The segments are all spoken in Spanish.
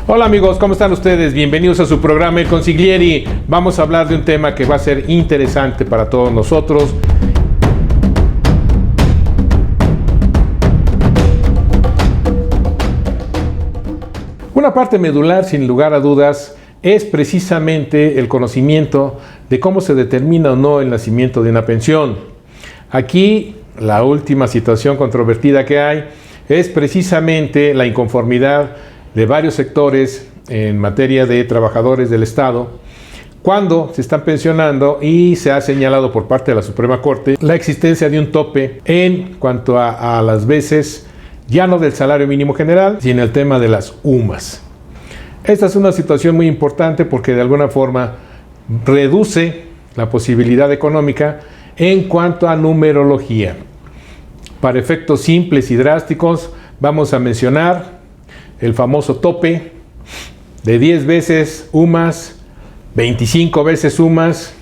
Hola amigos, ¿cómo están ustedes? Bienvenidos a su programa El Consiglieri. Vamos a hablar de un tema que va a ser interesante para todos nosotros. Una parte medular, sin lugar a dudas, es precisamente el conocimiento de cómo se determina o no el nacimiento de una pensión. Aquí, la última situación controvertida que hay es precisamente la inconformidad de varios sectores en materia de trabajadores del Estado cuando se están pensionando, y se ha señalado por parte de la Suprema Corte la existencia de un tope en cuanto a las veces, ya no del salario mínimo general, sino el tema de las UMAS. Esta es una situación muy importante porque de alguna forma reduce la posibilidad económica en cuanto a numerología. Para efectos simples y drásticos, vamos a mencionar el famoso tope de 10 veces UMAS, 25 veces UMAS,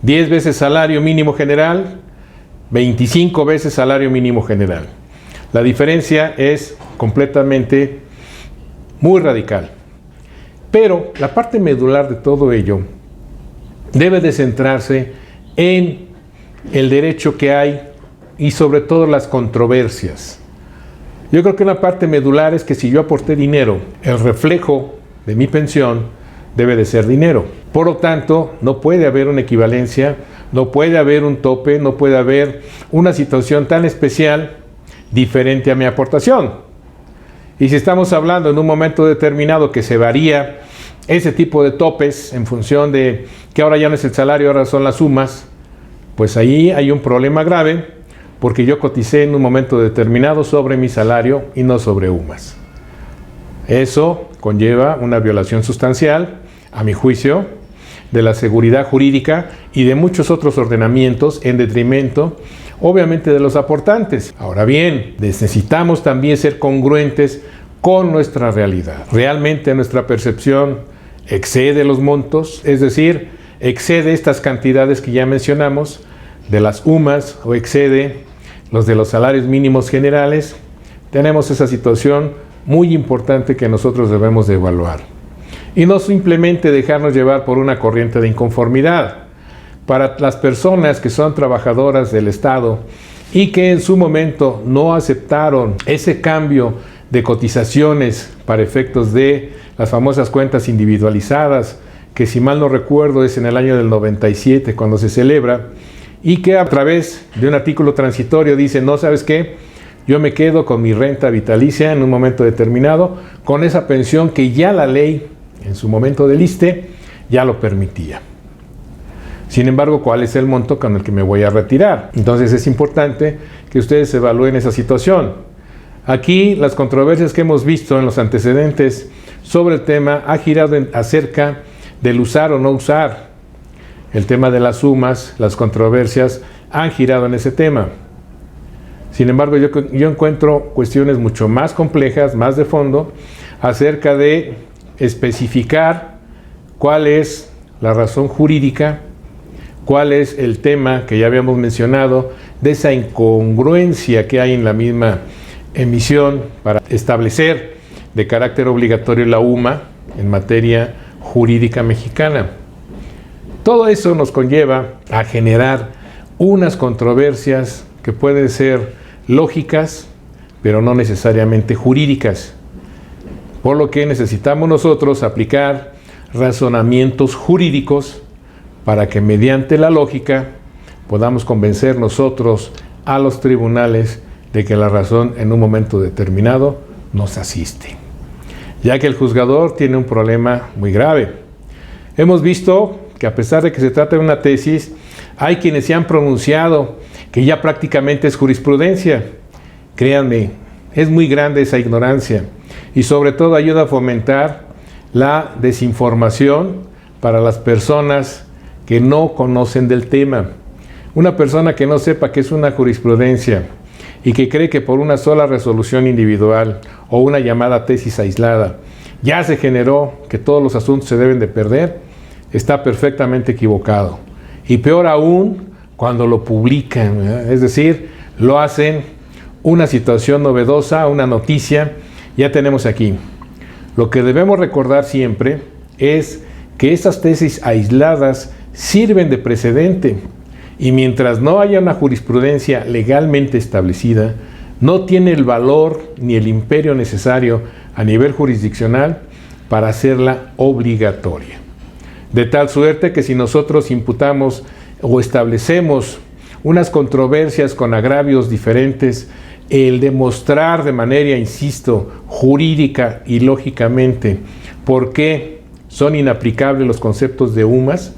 10 veces salario mínimo general, 25 veces salario mínimo general. La diferencia es completamente muy radical. Pero la parte medular de todo ello debe de centrarse en el derecho que hay y sobre todo las controversias. Yo creo que una parte medular es que si yo aporté dinero, el reflejo de mi pensión debe de ser dinero. Por lo tanto, no puede haber una equivalencia, no puede haber un tope, no puede haber una situación tan especial diferente a mi aportación. Y si estamos hablando en un momento determinado que se varía ese tipo de topes en función de que ahora ya no es el salario, ahora son las sumas, pues ahí hay un problema grave, porque yo coticé en un momento determinado sobre mi salario y no sobre UMAS. Eso conlleva una violación sustancial, a mi juicio, de la seguridad jurídica y de muchos otros ordenamientos en detrimento, obviamente, de los aportantes. Ahora bien, necesitamos también ser congruentes con nuestra realidad. ¿Realmente nuestra percepción excede los montos? Es decir, excede estas cantidades que ya mencionamos de las UMAS o excede los de los salarios mínimos generales. Tenemos esa situación muy importante que nosotros debemos de evaluar. Y no simplemente dejarnos llevar por una corriente de inconformidad. Para las personas que son trabajadoras del Estado y que en su momento no aceptaron ese cambio de cotizaciones para efectos de las famosas cuentas individualizadas, que si mal no recuerdo es en el año del 97 cuando se celebra, y que a través de un artículo transitorio dice, no, ¿sabes qué? Yo me quedo con mi renta vitalicia en un momento determinado, con esa pensión que ya la ley en su momento del ISSSTE ya lo permitía. Sin embargo, ¿cuál es el monto con el que me voy a retirar? Entonces es importante que ustedes evalúen esa situación. Aquí las controversias que hemos visto en los antecedentes sobre el tema ha girado acerca del usar o no usar. El tema de las sumas, las controversias han girado en ese tema. Sin embargo, yo encuentro cuestiones mucho más complejas, más de fondo, acerca de especificar cuál es la razón jurídica, cuál es el tema que ya habíamos mencionado, de esa incongruencia que hay en la misma emisión para establecer de carácter obligatorio la UMA en materia jurídica mexicana. Todo eso nos conlleva a generar unas controversias que pueden ser lógicas, pero no necesariamente jurídicas. Por lo que necesitamos nosotros aplicar razonamientos jurídicos para que mediante la lógica podamos convencer nosotros a los tribunales de que la razón en un momento determinado nos asiste. Ya que el juzgador tiene un problema muy grave. Hemos visto que a pesar de que se trata de una tesis, hay quienes se han pronunciado que ya prácticamente es jurisprudencia. Créanme, es muy grande esa ignorancia y sobre todo ayuda a fomentar la desinformación para las personas que no conocen del tema. Una persona que no sepa qué es una jurisprudencia y que cree que por una sola resolución individual o una llamada tesis aislada ya se generó que todos los asuntos se deben de perder, está perfectamente equivocado. Y peor aún cuando lo publican, ¿verdad? Es decir, lo hacen una situación novedosa, una noticia. Ya tenemos aquí Lo que debemos recordar siempre es que estas tesis aisladas sirven de precedente y mientras no haya una jurisprudencia legalmente establecida, no tiene el valor ni el imperio necesario a nivel jurisdiccional para hacerla obligatoria. De tal suerte que si nosotros imputamos o establecemos unas controversias con agravios diferentes, el demostrar de manera, insisto, jurídica y lógicamente por qué son inaplicables los conceptos de UMAS,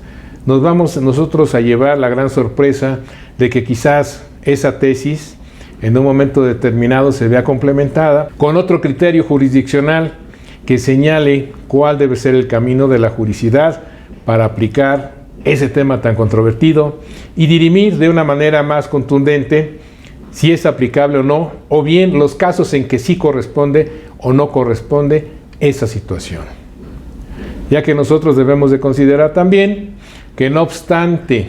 nos vamos nosotros a llevar la gran sorpresa de que quizás esa tesis en un momento determinado se vea complementada con otro criterio jurisdiccional que señale cuál debe ser el camino de la juridicidad para aplicar ese tema tan controvertido y dirimir de una manera más contundente si es aplicable o no, o bien los casos en que sí corresponde o no corresponde esa situación. Ya que nosotros debemos de considerar también que no obstante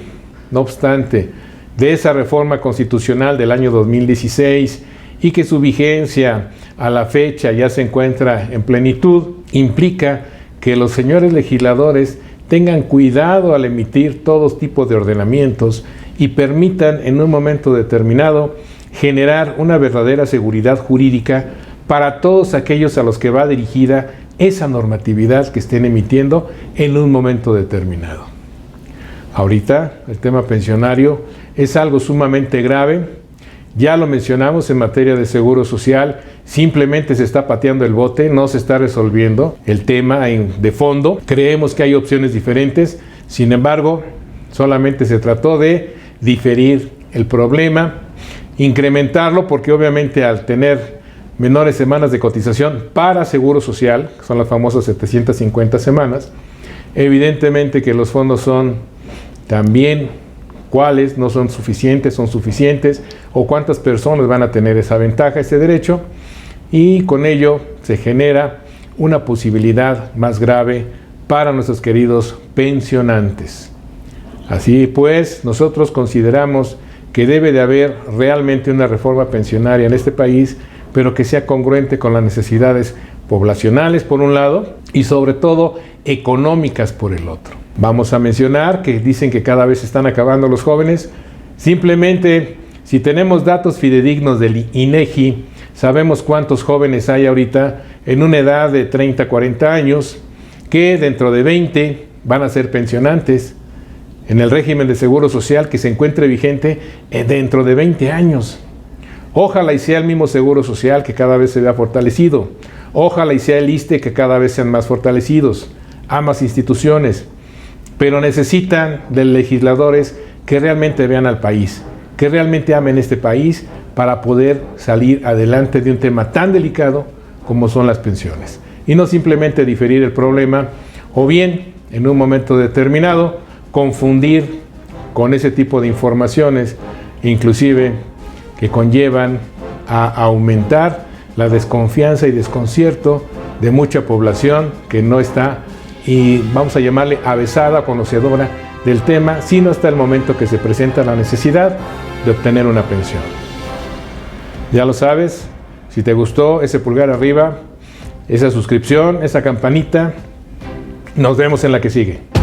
de esa reforma constitucional del año 2016 y que su vigencia a la fecha ya se encuentra en plenitud, implica que los señores legisladores tengan cuidado al emitir todo tipo de ordenamientos y permitan en un momento determinado generar una verdadera seguridad jurídica para todos aquellos a los que va dirigida esa normatividad que estén emitiendo en un momento determinado. Ahorita el tema pensionario es algo sumamente grave, ya lo mencionamos en materia de seguro social, simplemente se está pateando el bote, no se está resolviendo el tema de fondo. Creemos que hay opciones diferentes, sin embargo, solamente se trató de diferir el problema, incrementarlo, porque obviamente al tener menores semanas de cotización para seguro social, que son las famosas 750 semanas, evidentemente que los fondos son también cuáles no son suficientes, o cuántas personas van a tener esa ventaja, ese derecho, y con ello se genera una posibilidad más grave para nuestros queridos pensionantes. Así pues, nosotros consideramos que debe de haber realmente una reforma pensionaria en este país, pero que sea congruente con las necesidades poblacionales por un lado y sobre todo económicas por el otro. Vamos a mencionar que dicen que cada vez se están acabando los jóvenes. Simplemente, si tenemos datos fidedignos del INEGI, sabemos cuántos jóvenes hay ahorita en una edad de 30, 40 años, que dentro de 20 van a ser pensionantes en el régimen de seguro social que se encuentre vigente dentro de 20 años. Ojalá y sea el mismo seguro social que cada vez se vea fortalecido. Ojalá y sea el ISSSTE que cada vez sean más fortalecidos, ambas instituciones. Pero necesitan de legisladores que realmente vean al país, que realmente amen este país para poder salir adelante de un tema tan delicado como son las pensiones. Y no simplemente diferir el problema o bien en un momento determinado confundir con ese tipo de informaciones, inclusive que conllevan a aumentar la desconfianza y desconcierto de mucha población que no está, y vamos a llamarle avesada, conocedora del tema, sino hasta el momento que se presenta la necesidad de obtener una pensión. Ya lo sabes, si te gustó ese pulgar arriba, esa suscripción, esa campanita, nos vemos en la que sigue.